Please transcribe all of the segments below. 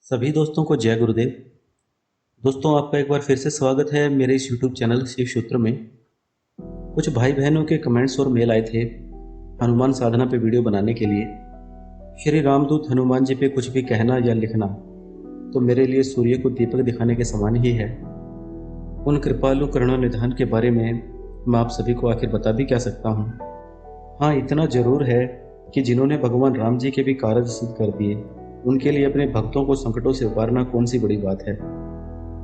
सभी दोस्तों को जय गुरुदेव। दोस्तों, आपका एक बार फिर से स्वागत है मेरे इस यूट्यूब चैनल शिव सूत्र में। कुछ भाई बहनों के कमेंट्स और मेल आए थे हनुमान साधना पे वीडियो बनाने के लिए। श्री रामदूत हनुमान जी पे कुछ भी कहना या लिखना तो मेरे लिए सूर्य को दीपक दिखाने के समान ही है। उन कृपालु करुणा निधान के बारे में मैं आप सभी को आखिर बता भी क्या सकता हूँ। हाँ, इतना जरूर है कि जिन्होंने भगवान राम जी के भी कार्य सिद्ध कर दिए, उनके लिए अपने भक्तों को संकटों से उबारना कौन सी बड़ी बात है।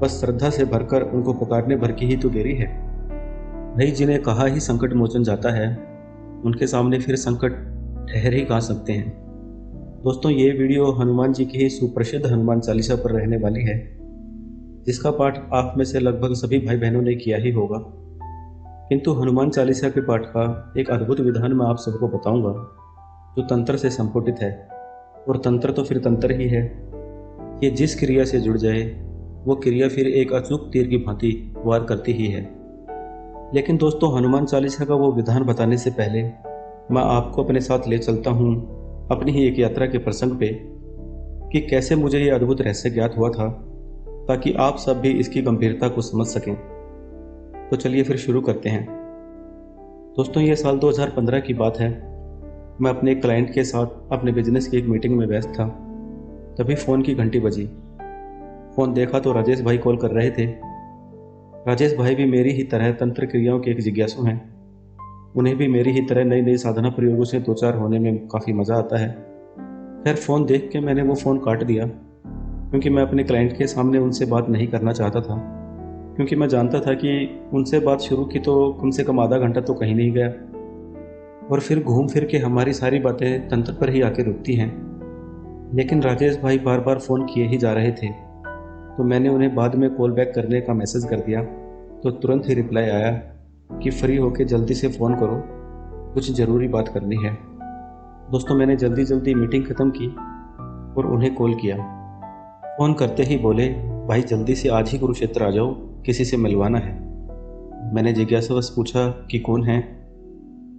बस श्रद्धा से भरकर उनको पुकारने भर की ही तो देरी है। भाई, जिन्हें कहा ही संकट मोचन जाता है, उनके सामने फिर संकट ठहर ही कहाँ सकते हैं। दोस्तों, ये वीडियो हनुमान जी की ही सुप्रसिद्ध हनुमान चालीसा पर रहने वाली है, जिसका पाठ आप में से लगभग सभी भाई बहनों ने किया ही होगा। किंतु हनुमान चालीसा के पाठ का एक अद्भुत विधान मैं आप सबको बताऊंगा, जो तंत्र से संपुटित है। और तंत्र तो फिर तंत्र ही है। ये जिस क्रिया से जुड़ जाए, वो क्रिया फिर एक अचूक तीर की भांति वार करती ही है। लेकिन दोस्तों, हनुमान चालीसा का वो विधान बताने से पहले मैं आपको अपने साथ ले चलता हूँ अपनी ही एक यात्रा के प्रसंग पे, कि कैसे मुझे ये अद्भुत रहस्य ज्ञात हुआ था, ताकि आप सब भी इसकी गंभीरता को समझ सकें। तो चलिए फिर शुरू करते हैं। दोस्तों, ये साल 2015 की बात है। मैं अपने एक क्लाइंट के साथ अपने बिजनेस की एक मीटिंग में व्यस्त था। तभी फ़ोन की घंटी बजी। फ़ोन देखा तो राजेश भाई कॉल कर रहे थे। राजेश भाई भी मेरी ही तरह तंत्र क्रियाओं के एक जिज्ञासु हैं। उन्हें भी मेरी ही तरह नई नई साधना प्रयोगों से दो चार होने में काफ़ी मज़ा आता है। खैर, फ़ोन देख के मैंने वो फ़ोन काट दिया, क्योंकि मैं अपने क्लाइंट के सामने उनसे बात नहीं करना चाहता था। क्योंकि मैं जानता था कि उनसे बात शुरू की तो कम से कम आधा घंटा तो कहीं नहीं गया, और फिर घूम फिर के हमारी सारी बातें तंत्र पर ही आके रुकती हैं। लेकिन राजेश भाई बार बार फ़ोन किए ही जा रहे थे, तो मैंने उन्हें बाद में कॉल बैक करने का मैसेज कर दिया। तो तुरंत ही रिप्लाई आया कि फ्री होके जल्दी से फ़ोन करो, कुछ ज़रूरी बात करनी है। दोस्तों, मैंने जल्दी जल्दी मीटिंग ख़त्म की और उन्हें कॉल किया। फ़ोन करते ही बोले, भाई जल्दी से आज ही कुरुक्षेत्र आ जाओ, किसी से मिलवाना है। मैंने जिज्ञासावश पूछा कि कौन है।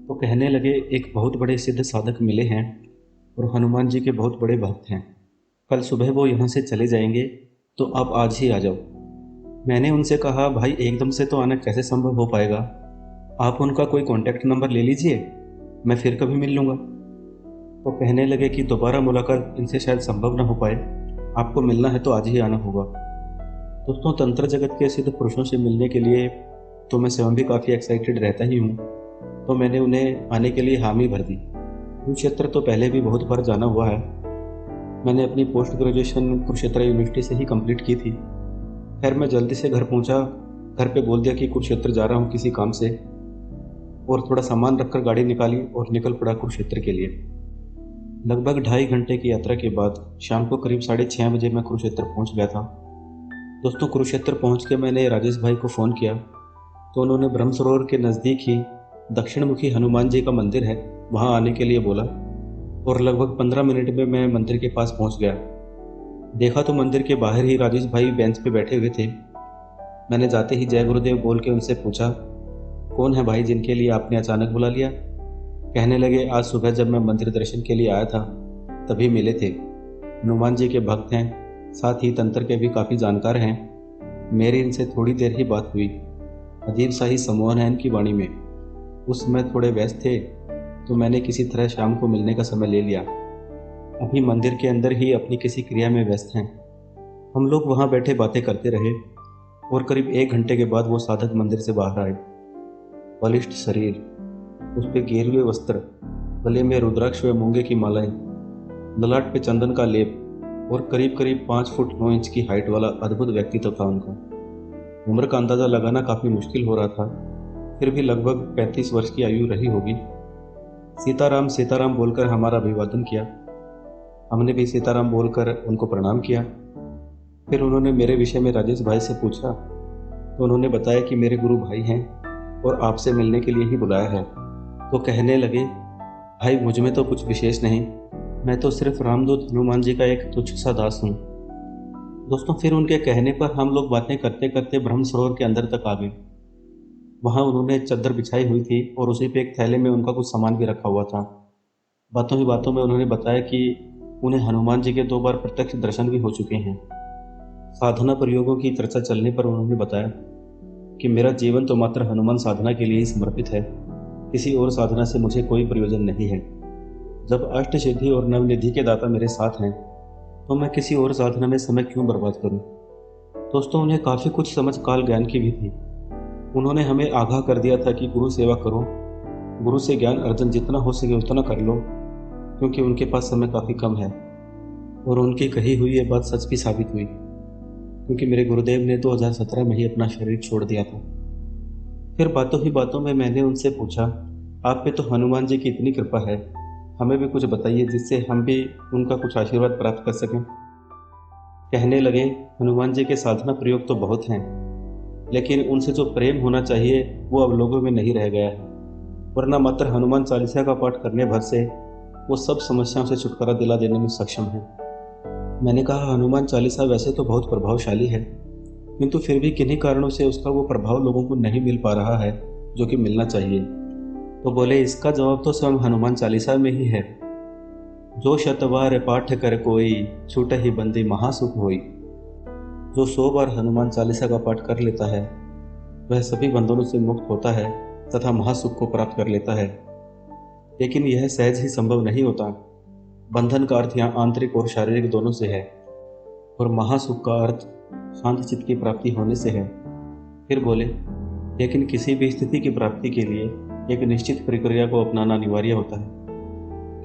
तो कहने लगे, एक बहुत बड़े सिद्ध साधक मिले हैं और हनुमान जी के बहुत बड़े भक्त हैं। कल सुबह वो यहाँ से चले जाएंगे, तो आप आज ही आ जाओ। मैंने उनसे कहा, भाई एकदम से तो आना कैसे संभव हो पाएगा, आप उनका कोई कॉन्टैक्ट नंबर ले लीजिए, मैं फिर कभी मिल लूँगा। तो कहने लगे कि दोबारा मुलाकात इनसे शायद संभव ना हो पाए, आपको मिलना है तो आज ही आना होगा। दोस्तों, तंत्र जगत के सिद्ध पुरुषों से मिलने के लिए तो मैं स्वयं भी काफ़ी एक्साइटेड रहता ही हूँ। तो मैंने उन्हें आने के लिए हामी भर दी। कुरुक्षेत्र तो पहले भी बहुत बार जाना हुआ है। मैंने अपनी पोस्ट ग्रेजुएशन कुरुक्षेत्र यूनिवर्सिटी से ही कंप्लीट की थी। खैर, मैं जल्दी से घर पहुंचा। घर पे बोल दिया कि कुरुक्षेत्र जा रहा हूं किसी काम से, और थोड़ा सामान रखकर गाड़ी निकाली और निकल पड़ा कुरुक्षेत्र के लिए। लगभग 2.5 घंटे की यात्रा के बाद शाम को करीब 6:30 बजे मैं कुरुक्षेत्र पहुंच गया था। दोस्तों, कुरुक्षेत्र पहुंच के मैंने राजेश भाई को फ़ोन किया, तो उन्होंने ब्रह्म सरोवर के नज़दीक ही दक्षिणमुखी हनुमान जी का मंदिर है, वहाँ आने के लिए बोला। और लगभग 15 मिनट में मैं मंदिर के पास पहुंच गया। देखा तो मंदिर के बाहर ही राजेश भाई बेंच पे बैठे हुए थे। मैंने जाते ही जय गुरुदेव बोल के उनसे पूछा, कौन है भाई जिनके लिए आपने अचानक बुला लिया। कहने लगे, आज सुबह जब मैं मंदिर दर्शन के लिए आया था तभी मिले थे। हनुमान जी के भक्त हैं, साथ ही तंत्र के भी काफ़ी जानकार हैं। मेरी इनसे थोड़ी देर ही बात हुई। अजीब सा ही सम्मोहन है इनकी वाणी में। उस समय थोड़े व्यस्त थे, तो मैंने किसी तरह शाम को मिलने का समय ले लिया। अभी मंदिर के अंदर ही अपनी किसी क्रिया में व्यस्त हैं। हम लोग वहाँ बैठे बातें करते रहे, और करीब 1 घंटे के बाद वो साधक मंदिर से बाहर आए। बलिष्ठ शरीर, उस पे गेरुए वस्त्र, गले में रुद्राक्ष व मूंगे की मालाएं, ललाट पे चंदन का लेप, और करीब करीब 5 फुट 9 इंच की हाइट वाला अद्भुत व्यक्तित्व था उनका। उम्र का अंदाज़ा लगाना काफ़ी मुश्किल हो रहा था, फिर भी लगभग 35 वर्ष की आयु रही होगी। सीताराम सीताराम बोलकर हमारा अभिवादन किया। हमने भी सीताराम बोलकर उनको प्रणाम किया। फिर उन्होंने मेरे विषय में राजेश भाई से पूछा, तो उन्होंने बताया कि मेरे गुरु भाई हैं और आपसे मिलने के लिए ही बुलाया है। तो कहने लगे, भाई मुझ में तो कुछ विशेष नहीं, मैं तो सिर्फ रामदूत हनुमान जी का एक तुच्छ सा दास हूँ। दोस्तों, फिर उनके कहने पर हम लोग बातें करते करते ब्रह्म सरोवर के अंदर तक आ गए। वहाँ उन्होंने चद्दर बिछाई हुई थी और उसी पे एक थैले में उनका कुछ सामान भी रखा हुआ था। बातों ही बातों में उन्होंने बताया कि उन्हें हनुमान जी के 2 बार प्रत्यक्ष दर्शन भी हो चुके हैं। साधना प्रयोगों की चर्चा चलने पर उन्होंने बताया कि मेरा जीवन तो मात्र हनुमान साधना के लिए ही समर्पित है, किसी और साधना से मुझे कोई प्रयोजन नहीं है। जब अष्ट सिद्धि और नवनिधि के दाता मेरे साथ हैं, तो मैं किसी और साधना में समय क्यों बर्बाद करूं? दोस्तों, उन्हें काफ़ी कुछ समझ काल ज्ञान की भी थी। उन्होंने हमें आगाह कर दिया था कि गुरु सेवा करो, गुरु से ज्ञान अर्जन जितना हो सके उतना कर लो, क्योंकि उनके पास समय काफ़ी कम है। और उनकी कही हुई ये बात सच भी साबित हुई, क्योंकि मेरे गुरुदेव ने 2017 में ही अपना शरीर छोड़ दिया था। फिर बातों ही बातों में मैंने उनसे पूछा, आप पे तो हनुमान जी की इतनी कृपा है, हमें भी कुछ बताइए जिससे हम भी उनका कुछ आशीर्वाद प्राप्त कर सकें। कहने लगे, हनुमान जी के साधना प्रयोग तो बहुत हैं, लेकिन उनसे जो प्रेम होना चाहिए वो अब लोगों में नहीं रह गया है, वरना मात्र हनुमान चालीसा का पाठ करने भर से वो सब समस्याओं से छुटकारा दिला देने में सक्षम है। मैंने कहा, हनुमान चालीसा वैसे तो बहुत प्रभावशाली है, किंतु फिर भी किन्हीं कारणों से उसका वो प्रभाव लोगों को नहीं मिल पा रहा है जो कि मिलना चाहिए। तो बोले, इसका जवाब तो स्वयं हनुमान चालीसा में ही है। जो शतवार पाठ कर कोई, छूटहि बंदी महासुख होई। जो 100 बार हनुमान चालीसा का पाठ कर लेता है, वह सभी बंधनों से मुक्त होता है तथा महासुख को प्राप्त कर लेता है। लेकिन यह सहज ही संभव नहीं होता। बंधन का अर्थ यहाँ आंतरिक और शारीरिक दोनों से है, और महासुख का अर्थ शांत चित्त की प्राप्ति होने से है। फिर बोले, लेकिन किसी भी स्थिति की प्राप्ति के लिए एक निश्चित प्रक्रिया को अपनाना अनिवार्य होता है,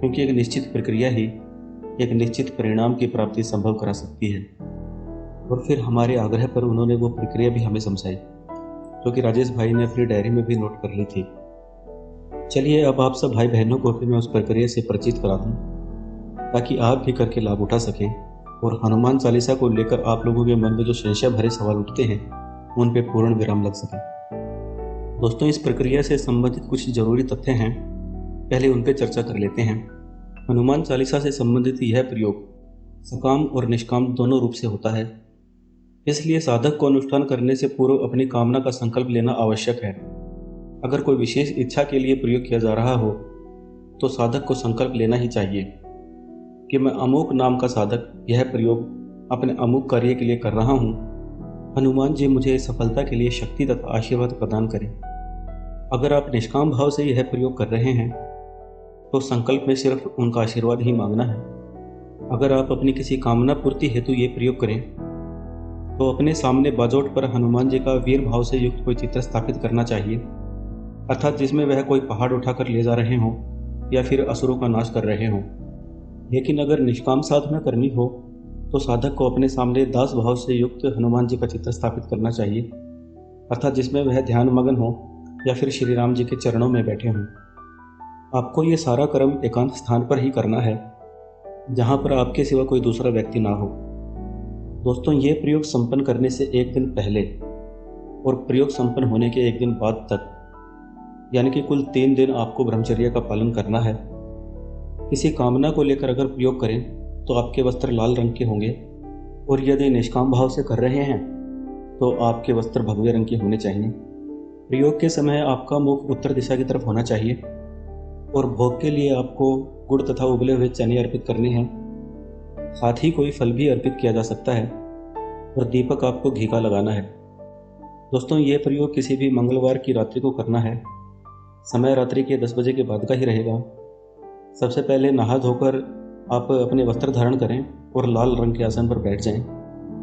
क्योंकि एक निश्चित प्रक्रिया ही एक निश्चित परिणाम की प्राप्ति संभव करा सकती है। और फिर हमारे आग्रह पर उन्होंने वो प्रक्रिया भी हमें समझाई, जो कि राजेश भाई ने अपनी डायरी में भी नोट कर ली थी। चलिए, अब आप सब भाई बहनों को भी मैं उस प्रक्रिया से परिचित करा दूं, ताकि आप भी करके लाभ उठा सकें और हनुमान चालीसा को लेकर आप लोगों के मन में जो संशय भरे सवाल उठते हैं उन पे पूर्ण विराम लग सके। दोस्तों, इस प्रक्रिया से संबंधित कुछ जरूरी तथ्य हैं, पहले उन पर चर्चा कर लेते हैं। हनुमान चालीसा से संबंधित यह प्रयोग सकाम और निष्काम दोनों रूप से होता है, इसलिए साधक को अनुष्ठान करने से पूर्व अपनी कामना का संकल्प लेना आवश्यक है। अगर कोई विशेष इच्छा के लिए प्रयोग किया जा रहा हो तो साधक को संकल्प लेना ही चाहिए कि मैं अमुक नाम का साधक यह प्रयोग अपने अमुक कार्य के लिए कर रहा हूँ। हनुमान जी मुझे सफलता के लिए शक्ति तथा आशीर्वाद प्रदान करें। अगर आप निष्काम भाव से यह प्रयोग कर रहे हैं तो संकल्प में सिर्फ उनका आशीर्वाद ही मांगना है। अगर आप अपनी किसी कामना पूर्ति हेतु ये प्रयोग करें तो अपने सामने बाजोट पर हनुमान जी का वीर भाव से युक्त कोई चित्र स्थापित करना चाहिए, अर्थात जिसमें वह कोई पहाड़ उठाकर ले जा रहे हों या फिर असुरों का नाश कर रहे हों। लेकिन अगर निष्काम साधना करनी हो तो साधक को अपने सामने दास भाव से युक्त हनुमान जी का चित्र स्थापित करना चाहिए, अर्थात जिसमें वह ध्यान मग्न हो या फिर श्री राम जी के चरणों में बैठे हों। आपको ये सारा कर्म एकांत स्थान पर ही करना है, जहाँ पर आपके सिवा कोई दूसरा व्यक्ति ना हो। दोस्तों, ये प्रयोग संपन्न करने से एक दिन पहले और प्रयोग संपन्न होने के एक दिन बाद तक, यानी कि कुल 3 दिन आपको ब्रह्मचर्य का पालन करना है। किसी कामना को लेकर अगर प्रयोग करें तो आपके वस्त्र लाल रंग के होंगे, और यदि निष्काम भाव से कर रहे हैं तो आपके वस्त्र भगवे रंग के होने चाहिए। प्रयोग के समय आपका मुख उत्तर दिशा की तरफ होना चाहिए, और भोग के लिए आपको गुड़ तथा उबले हुए चने अर्पित करने हैं। साथ ही कोई फल भी अर्पित किया जा सकता है, और दीपक आपको घी का लगाना है। दोस्तों, ये प्रयोग किसी भी मंगलवार की रात्रि को करना है। समय रात्रि के 10 बजे के बाद का ही रहेगा। सबसे पहले नहा धोकर आप अपने वस्त्र धारण करें और लाल रंग के आसन पर बैठ जाएं।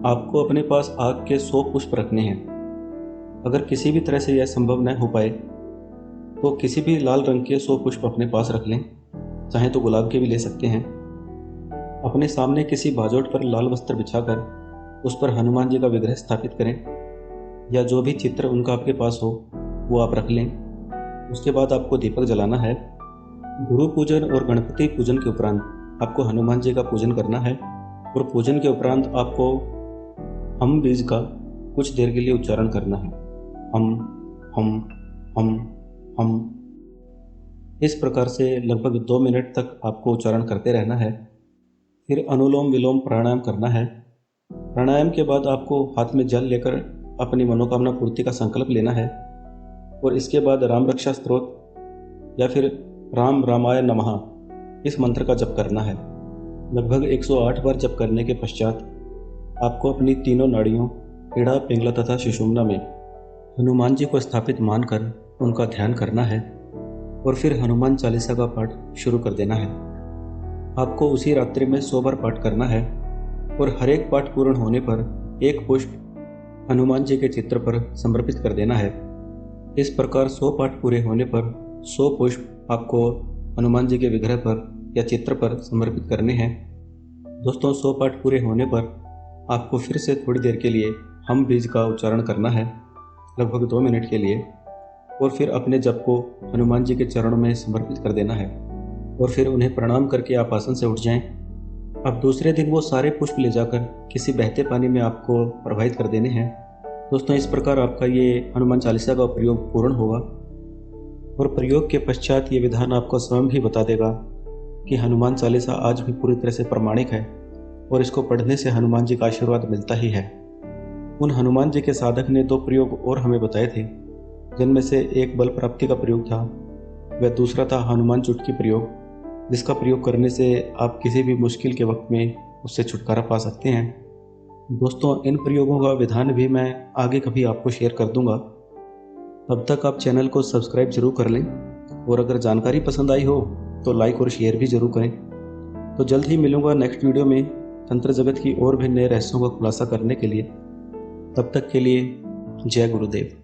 आपको अपने पास आग के 100 पुष्प रखने हैं। अगर किसी भी तरह से यह संभव न हो पाए तो किसी भी लाल रंग के 100 पुष्प अपने पास रख लें, चाहे तो गुलाब के भी ले सकते हैं। अपने सामने किसी बाजोट पर लाल वस्त्र बिछाकर उस पर हनुमान जी का विग्रह स्थापित करें, या जो भी चित्र उनका आपके पास हो वो आप रख लें। उसके बाद आपको दीपक जलाना है। गुरु पूजन और गणपति पूजन के उपरांत आपको हनुमान जी का पूजन करना है, और पूजन के उपरांत आपको हम बीज का कुछ देर के लिए उच्चारण करना है। हम हम हम हम। इस प्रकार से लगभग 2 मिनट तक आपको उच्चारण करते रहना है। फिर अनुलोम विलोम प्राणायाम करना है। प्राणायाम के बाद आपको हाथ में जल लेकर अपनी मनोकामना पूर्ति का संकल्प लेना है, और इसके बाद राम रक्षा स्तोत्र या फिर राम रामाय नमः इस मंत्र का जप करना है। लगभग 108 बार जप करने के पश्चात आपको अपनी तीनों नाड़ियों इड़ा, पिंगला तथा सुषुम्ना में हनुमान जी को स्थापित मानकर उनका ध्यान करना है और फिर हनुमान चालीसा का पाठ शुरू कर देना है। आपको उसी रात्रि में 100 बार पाठ करना है और हर एक पाठ पूर्ण होने पर एक पुष्प हनुमान जी के चित्र पर समर्पित कर देना है। इस प्रकार 100 पाठ पूरे होने पर 100 पुष्प आपको हनुमान जी के विग्रह पर या चित्र पर समर्पित करने हैं। दोस्तों, 100 पाठ पूरे होने पर आपको फिर से थोड़ी देर के लिए हम बीज का उच्चारण करना है, लगभग 2 मिनट के लिए, और फिर अपने जप को हनुमान जी के चरणों में समर्पित कर देना है और फिर उन्हें प्रणाम करके आप आसन से उठ जाएं। अब दूसरे दिन वो सारे पुष्प ले जाकर किसी बहते पानी में आपको प्रवाहित कर देने हैं। दोस्तों, इस प्रकार आपका ये हनुमान चालीसा का प्रयोग पूर्ण होगा और प्रयोग के पश्चात ये विधान आपको स्वयं ही बता देगा कि हनुमान चालीसा आज भी पूरी तरह से प्रमाणिक है और इसको पढ़ने से हनुमान जी का आशीर्वाद मिलता ही है। उन हनुमान जी के साधक ने 2 प्रयोग और हमें बताए थे, जिनमें से एक बल प्राप्ति का प्रयोग था, वह दूसरा था हनुमान चुटकी प्रयोग, जिसका प्रयोग करने से आप किसी भी मुश्किल के वक्त में उससे छुटकारा पा सकते हैं। दोस्तों, इन प्रयोगों का विधान भी मैं आगे कभी आपको शेयर कर दूंगा। तब तक आप चैनल को सब्सक्राइब जरूर कर लें और अगर जानकारी पसंद आई हो तो लाइक और शेयर भी जरूर करें। तो जल्द ही मिलूंगा नेक्स्ट वीडियो में तंत्र जगत की और भी नए रहस्यों का खुलासा करने के लिए। तब तक के लिए जय गुरुदेव।